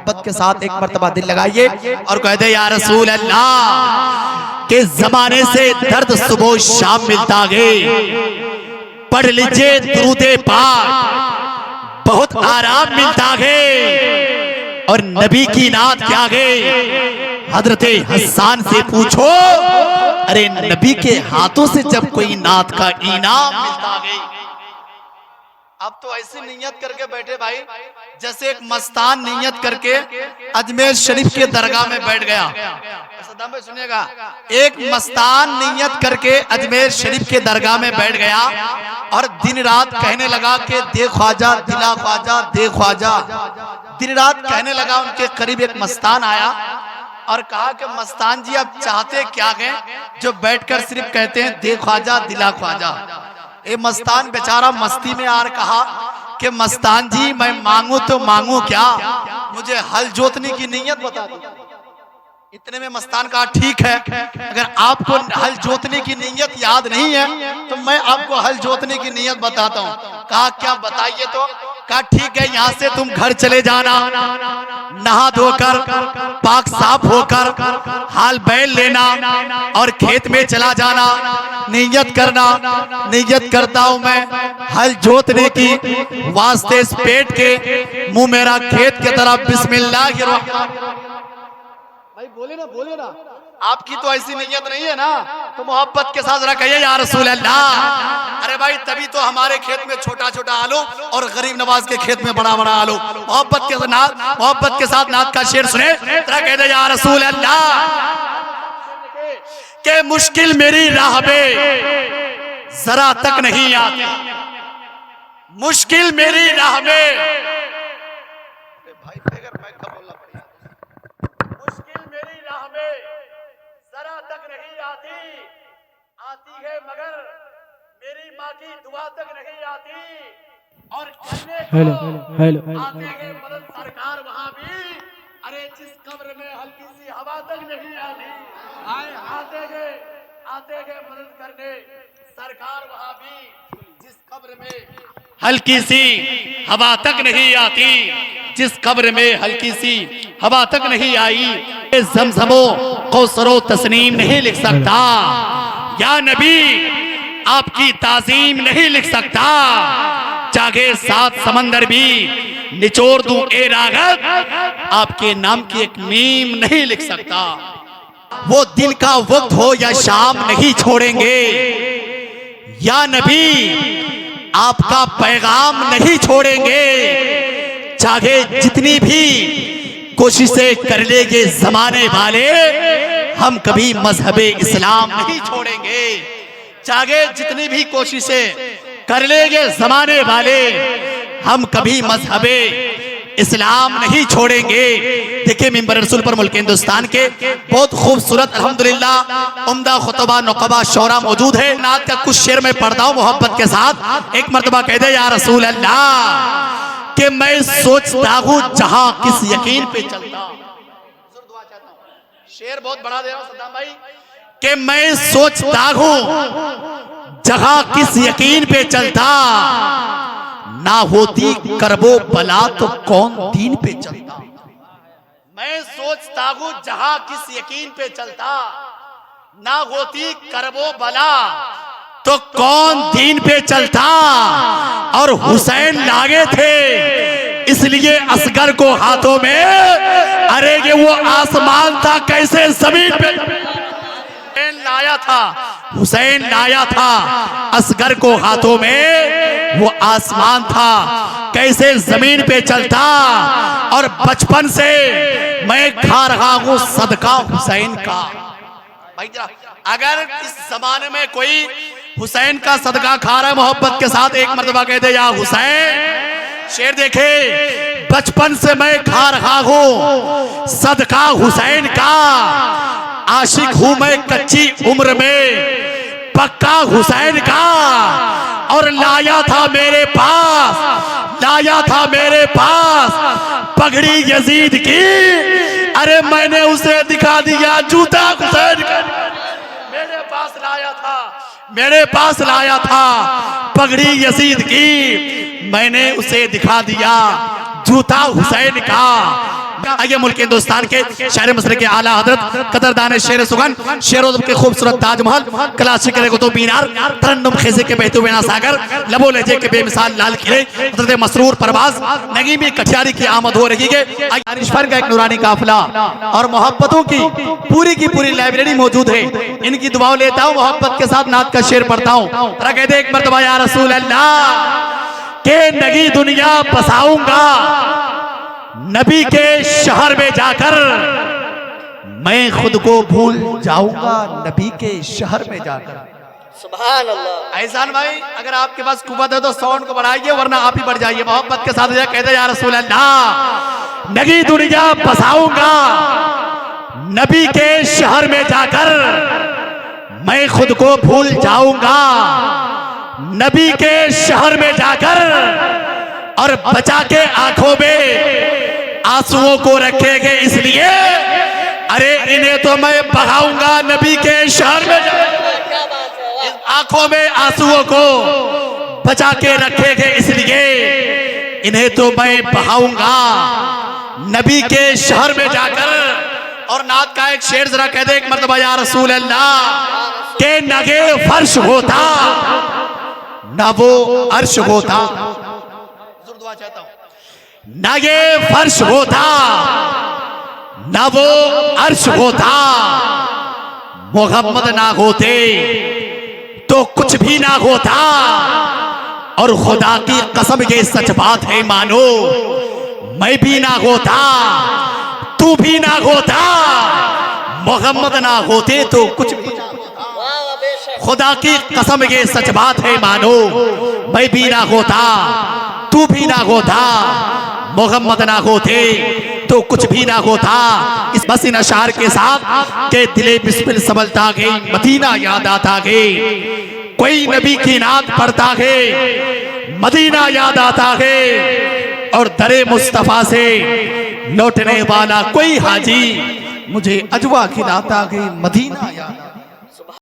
मोहब्बत के साथ एक मर्तबा दिल लगाइए और कह दे या रसूल अल्लाह के जमाने से दर्द सुबह शाम मिलता गे, पढ़ लीजिए दुरूदे पाक बहुत आराम मिलता गे। और नबी की नात क्या गे, हजरते हसन से पूछो, अरे नबी के हाथों से जब कोई नात का इनाम मिलता गे। अब तो ऐसी नियत करके बैठे भाई जैसे एक मस्तान नियत करके अजमेर शरीफ के दरगाह में बैठ गया। सदाम भाई सुनिएगा, एक मस्तान नियत करके अजमेर शरीफ के दरगाह में बैठ गया और दिन रात कहने लगा कि दे ख्वाजा दिला ख्वाजा दे ख्वाजा। दिन रात कहने लगा। उनके करीब एक मस्तान आया और कहा कि मस्तान जी आप चाहते क्या हैं जो बैठकर सिर्फ कहते हैं दे ख्वाजा दिला ख्वाजा। ये मस्तान बेचारा मस्ती में आर कहा कि मस्तान जी मैं मांगू तो मांगू क्या, मुझे हल जोतने की नीयत बता दी। इतने में मस्तान कहा ठीक है, अगर आपको हल जोतने की नीयत याद नहीं है तो मैं आपको हल जोतने की नीयत बताता हूँ। कहा क्या बताइए। तो कहा ठीक है, यहाँ से तुम घर चले जाना, नहा धोकर पाक साफ होकर हाल बैल लेना और खेत में चला जाना, नियत करना। नियत करता हूं मैं हल जोतने की, वास्ते इस पेट के मुंह मेरा खेत की तरफ बिस्मिल्लाह। भाई बोले ना आपकी तो ऐसी नियत नहीं है ना, तो मोहब्बत के साथ जरा कहिए या रसूल अल्लाह। अरे भाई तभी तो हमारे खेत में छोटा छोटा आलू और गरीब नवाज के खेत में बड़ा बड़ा आलू। मोहब्बत के साथ नात का शेर सुने, जरा कह दे या रसूल अल्लाह के मुश्किल मेरी राह पे जरा तक नहीं आती, मुश्किल मेरी राह में भाई मुश्किल मेरी राह में जरा तक नहीं आती, आती है मगर मेरी माँ की दुआ तक नहीं आती। और हेलो आते हैं मदद सरकार वहाँ भी, अरे जिस कब्र में हल्की सी हवा तक नहीं आती, आते गए मदद करने सरकार वहाँ भी, जिस कब्र में हल्की सी हवा तक नहीं आती, जिस कब्र में हल्की सी हवा तक नहीं आई। ज़मज़मो कौसरो तस्नीम नहीं लिख सकता, या नबी आपकी ताज़ीम नहीं लिख सकता। चाहे 7 समंदर भी निचोड़ दूं ए रागत, आपके नाम की एक मीम नहीं लिख सकता। वो दिन का वक्त हो या शाम नहीं छोड़ेंगे, या नबी आपका पैगाम नहीं छोड़ेंगे। चाहे जितनी भी कोशिशें कर लेंगे जमाने वाले, हम कभी मजहबे इस्लाम नहीं छोड़ेंगे। चाहे जितनी भी कोशिशें कर लेंगे जमाने वाले, हम कभी मजहबे इस्लाम नहीं छोड़ेंगे। देखिए मिंबर रसूल पर मुल्क हिंदुस्तान के बहुत खूबसूरत अल्हम्दुलिल्लाह उम्दा खुतबा नुकबा शौरा मौजूद है। नात का कुछ शेर में पढ़ता हूँ मोहब्बत के साथ। एक मर्तबा कह दे या रसूल अल्लाह कि मैं सोचता हूँ जहां किस यकीन पे चलता। शेर बहुत बड़ा दे रहा हूं सद्दाम भाई, कि मैं सोचता हूँ जहां किस यकीन पे चलता, ना होती करबो बला तो कौन दीन पे चलता। मैं सोचता हूँ जहां किस यकीन पे चलता, ना होती करबो बला तो कौन दीन पे चलता। और हुसैन लागे थे इसलिए असगर को हाथों में, अरे ये वो आसमान था कैसे जमीन पे लाया था, हुसैन लाया था असगर को हाथों में, वो आसमान था कैसे जमीन पे चलता। और बचपन से मैं खा रहा हूँ सदका हुसैन का। भाई अगर इस जमाने में कोई हुसैन का सदका खा रहा है मोहब्बत के साथ एक मर्तबा कह दे या हुसैन। शेर देखे, बचपन से मैं खा रहा हूँ सदका हुसैन का, आशिक हूँ मैं कच्ची उम्र में पक्का हुसैन का। और लाया था मेरे पास पगड़ी यजीद की, अरे मैंने उसे दिखा दिया जूता हुसैन का। मेरे पास लाया था पगड़ी यजीद की, मैंने उसे दिखा दिया जूता हुसैन का। आइए मुल्क हिंदुस्तान के शहर मसर के आला हजरत कदरदान शेर सुगन शेरों के खूबसूरत ताजमहल क्लासिक कुतुब मीनार तरन्नुम खेजे के बहते हुए सागर लबो लहजे के बेमिसाल लाल किले हजरत मसरूर परवाज नगीमी कठियारी की आमद हो रही है। का एक नूरानी काफिला और मोहब्बतों की पूरी लाइब्रेरी मौजूद है। इनकी दुआओं लेता हूँ, मोहब्बत के साथ नात का शेर पढ़ता हूँ। कहते एक मर्तबा या रसूल अल्लाह के नगी दुनिया बसाऊंगा नबी के शहर में जाकर, मैं खुद को भूल जाऊंगा नबी के शहर में जाकर। सुभान अल्लाह। एहसान भाई अगर आपके पास कुव्वत है तो साउंड को बढ़ाइए, वरना आप ही बढ़ जाइए। मोहब्बत के साथ कहते या रसूल अल्लाह नगी दुनिया बसाऊंगा नबी के शहर में जाकर, मैं खुद को भूल जाऊंगा नबी के शहर में जाकर, और बचा के आंखों में आंसुओं को रखेंगे इसलिए, अरे इन्हें तो मैं बहाऊंगा नबी के शहर में जाकर। आंखों में आंसुओं को बचा के रखेंगे इसलिए, इन्हें तो मैं बहाऊंगा नबी के शहर में जाकर। और नात का एक शेर जरा कह दे एक मर्तबा या रसूल अल्लाह के नगे फर्श होता ना वो अर्श होता, दुआ चाहता हूं, नगे फर्श होता ना वो अर्श होता, मोहम्मद ना होते तो कुछ भी ना होता। और खुदा की कसम ये सच बात है मानो, मैं भी ना होता तू भी ना होता, मोहम्मद ना होते तो कुछ भी ना होता। खुदा की कसम ये सच बात है मानो, मैं भी ना होता तू भी ना होता, मोहम्मद ना होते तो कुछ भी ना होता। इस बस इन अशार के साथ के दिले बिस्मिल संभलता गई, मदीना याद आता गई, कोई नबी की नात पढ़ता है मदीना याद आता है, और दरे मुस्तफा से लौटने वाला कोई हाजी मुझे अजवा खिलाता गई, मदीना